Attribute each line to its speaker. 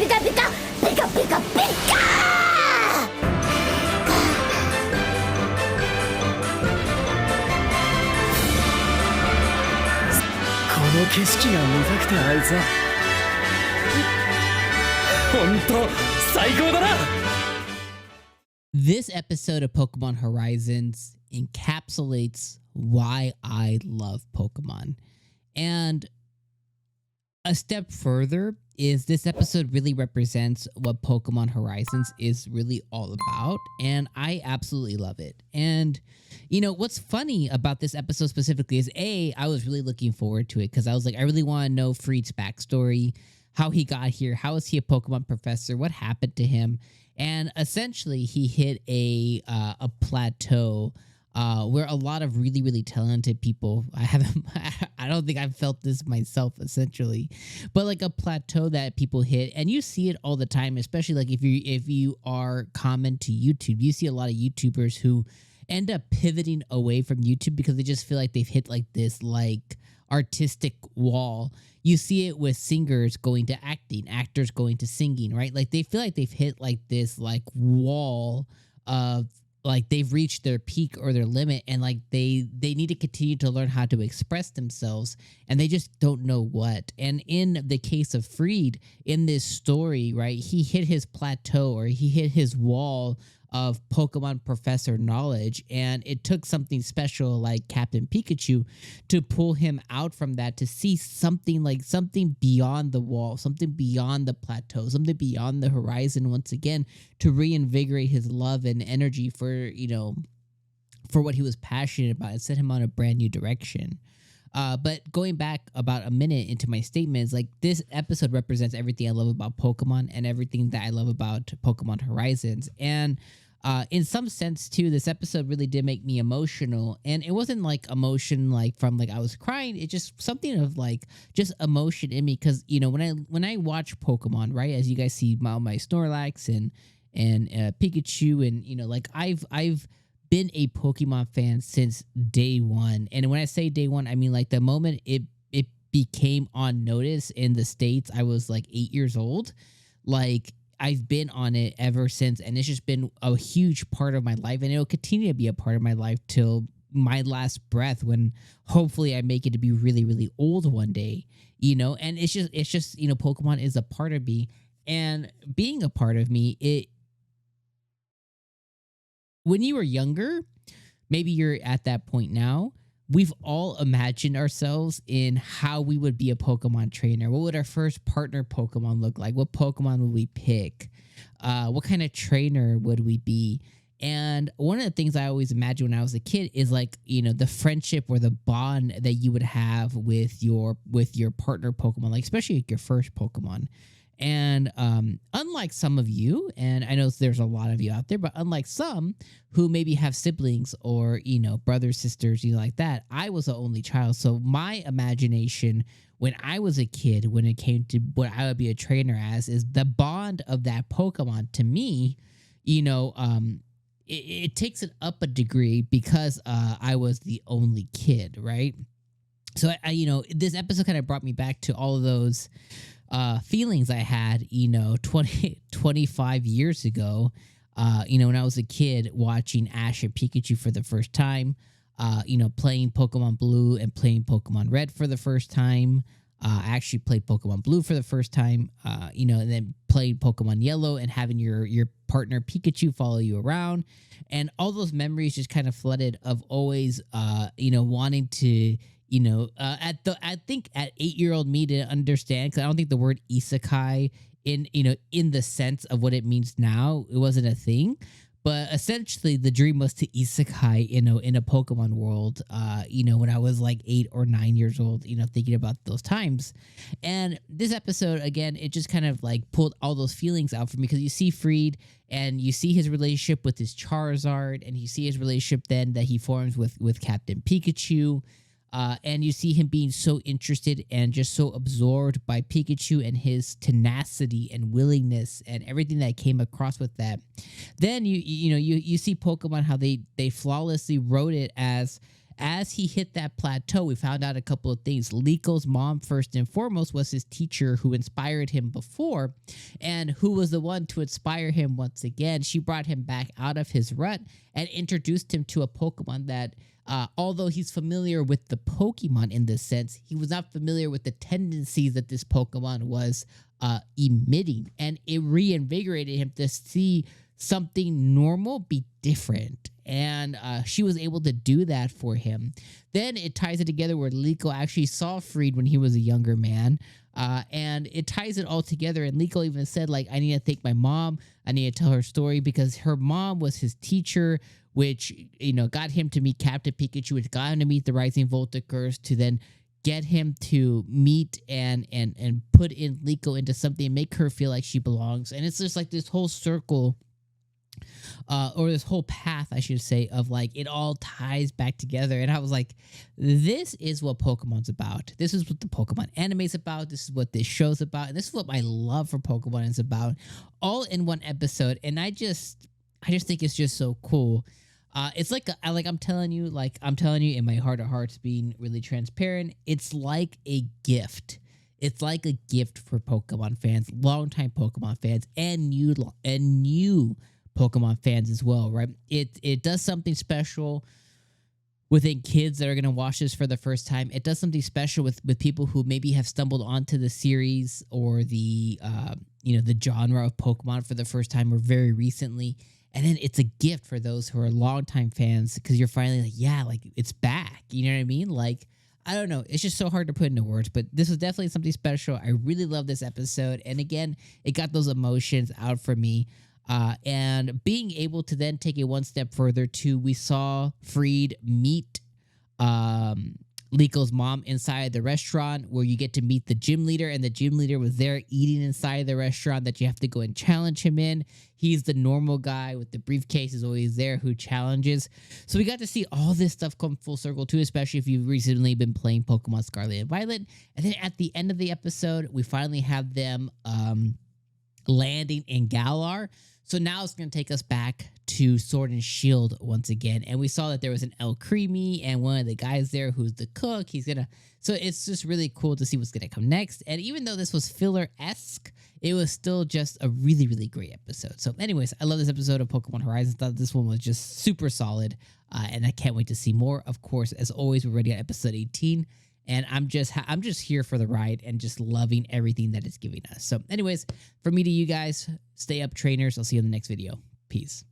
Speaker 1: Pika Pika, Pika Pika Pika!
Speaker 2: この景色が見たくてあいつは本当最高だな。
Speaker 3: This episode of Pokemon Horizons encapsulates why I love Pokemon. And a step further is this episode really represents what Pokemon Horizons is really all about, and I absolutely love it. And you know what's funny about this episode specifically is I was really looking forward to it because I was like, I really want to know Freed's backstory, how he got here, how is he a Pokemon professor, what happened to him, and essentially he hit a plateau where a lot of really, really talented people, I don't think I've felt this myself essentially, but like a plateau that people hit, and you see it all the time, especially like if you are common to YouTube, you see a lot of YouTubers who end up pivoting away from YouTube because they just feel like they've hit like this like artistic wall. You see it with singers going to acting, actors going to singing, right? Like they feel like they've hit like this like wall of like they've reached their peak or their limit, and like they need to continue to learn how to express themselves, and they just don't know what. And in the case of Freed in this story, right, he hit his plateau, or he hit his wall of Pokemon professor knowledge, and it took something special like Captain Pikachu to pull him out from that, to see something beyond the wall, something beyond the plateau, something beyond the horizon once again, to reinvigorate his love and energy for what he was passionate about and set him on a brand new direction. But going back about a minute into my statements, like this episode represents everything I love about Pokemon and everything that I love about Pokemon Horizons. And in some sense too, this episode really did make me emotional, and it wasn't like emotion like from like I was crying. It's just something of like just emotion in me, because when I watch Pokemon, right, as you guys see my Snorlax and Pikachu, and like I've been a Pokemon fan since day one. And when I say day one, I mean like the moment it became on notice in the States, I was like 8 years old. Like I've been on it ever since, and it's just been a huge part of my life, and it'll continue to be a part of my life till my last breath, when hopefully I make it to be really, really old one day, and it's just Pokemon is a part of me, and being a part of me, when you were younger, maybe you're at that point now, we've all imagined ourselves in how we would be a Pokemon trainer. What would our first partner Pokemon look like? What Pokemon would we pick? What kind of trainer would we be? And one of the things I always imagined when I was a kid is like, the friendship or the bond that you would have with your partner Pokemon, like especially like your first Pokemon. And unlike some of you, and I know there's a lot of you out there, but unlike some who maybe have siblings or, brothers, sisters, like that, I was the only child. So my imagination when I was a kid, when it came to what I would be a trainer as, is the bond of that Pokemon to me, it takes it up a degree because I was the only kid, right? So, this episode kind of brought me back to all of those feelings I had, 25 years ago, when I was a kid watching Ash and Pikachu for the first time, playing Pokemon Blue and playing Pokemon Red for the first time. I actually played Pokemon Blue for the first time, and then played Pokemon Yellow and having your partner Pikachu follow you around. And all those memories just kind of flooded of always, wanting to, I think at 8-year-old me to understand, because I don't think the word isekai in the sense of what it means now, it wasn't a thing. But essentially, the dream was to isekai, in a Pokemon world, when I was like 8 or 9 years old, thinking about those times. And this episode, again, it just kind of like pulled all those feelings out for me, because you see Freed and you see his relationship with his Charizard, and you see his relationship then that he forms with Captain Pikachu. And you see him being so interested and just so absorbed by Pikachu and his tenacity and willingness and everything that came across with that. Then you see Pokemon, how they flawlessly wrote it as as he hit that plateau, we found out a couple of things. 𝐒𝐡𝐚𝐧𝐬𝐭's mom, first and foremost, was his teacher who inspired him before, and who was the one to inspire him once again. She brought him back out of his rut and introduced him to a Pokemon that, although he's familiar with the Pokemon in this sense, he was not familiar with the tendencies that this Pokemon was emitting. And it reinvigorated him to see something normal be different. And she was able to do that for him. Then it ties it together where 𝐒𝐡𝐚 actually saw Freed when he was a younger man. And it ties it all together. And 𝐒𝐡𝐚 even said, like, I need to thank my mom. I need to tell her story because her mom was his teacher, which, you know, got him to meet Captain Pikachu, which got him to meet the Rising Volticurs, to then get him to meet and put in 𝐒𝐡𝐚 into something and make her feel like she belongs. And it's just like this whole circle, or this whole path, I should say, of like it all ties back together. And I was like, this is what Pokemon's about. This is what the Pokemon anime is about. This is what this show's about. And this is what my love for Pokemon is about, all in one episode. And I just think it's just so cool. It's like I'm telling you in my heart of hearts, being really transparent, it's like a gift. It's like a gift for Pokemon fans, longtime Pokemon fans, and new Pokemon fans as well, right? It does something special within kids that are going to watch this for the first time. It does something special with people who maybe have stumbled onto the series or the the genre of Pokemon for the first time or very recently. And then it's a gift for those who are longtime fans because you're finally like, yeah, like it's back. You know what I mean? Like, I don't know. It's just so hard to put into words, but this was definitely something special. I really love this episode. And again, it got those emotions out for me. And being able to then take it one step further too, we saw Freed meet 𝐒𝐡𝐚's mom inside the restaurant, where you get to meet the gym leader, and the gym leader was there eating inside the restaurant that you have to go and challenge him in. He's the normal guy with the briefcase, is always there, who challenges. So we got to see all this stuff come full circle too, especially if you've recently been playing Pokemon Scarlet and Violet. And then at the end of the episode, we finally have them landing in Galar. So now it's going to take us back to Sword and Shield once again. And we saw that there was an 𝐿𝐶𝐷𝐷𝐷 and one of the guys there who's the cook. So it's just really cool to see what's going to come next. And even though this was filler-esque, it was still just a really, really great episode. So anyways, I love this episode of Pokemon Horizons. Thought this one was just super solid. And I can't wait to see more. Of course, as always, we're ready at episode 18. And I'm just here for the ride and just loving everything that it's giving us. So anyways, from me to you guys, stay up, trainers. I'll see you in the next video. Peace.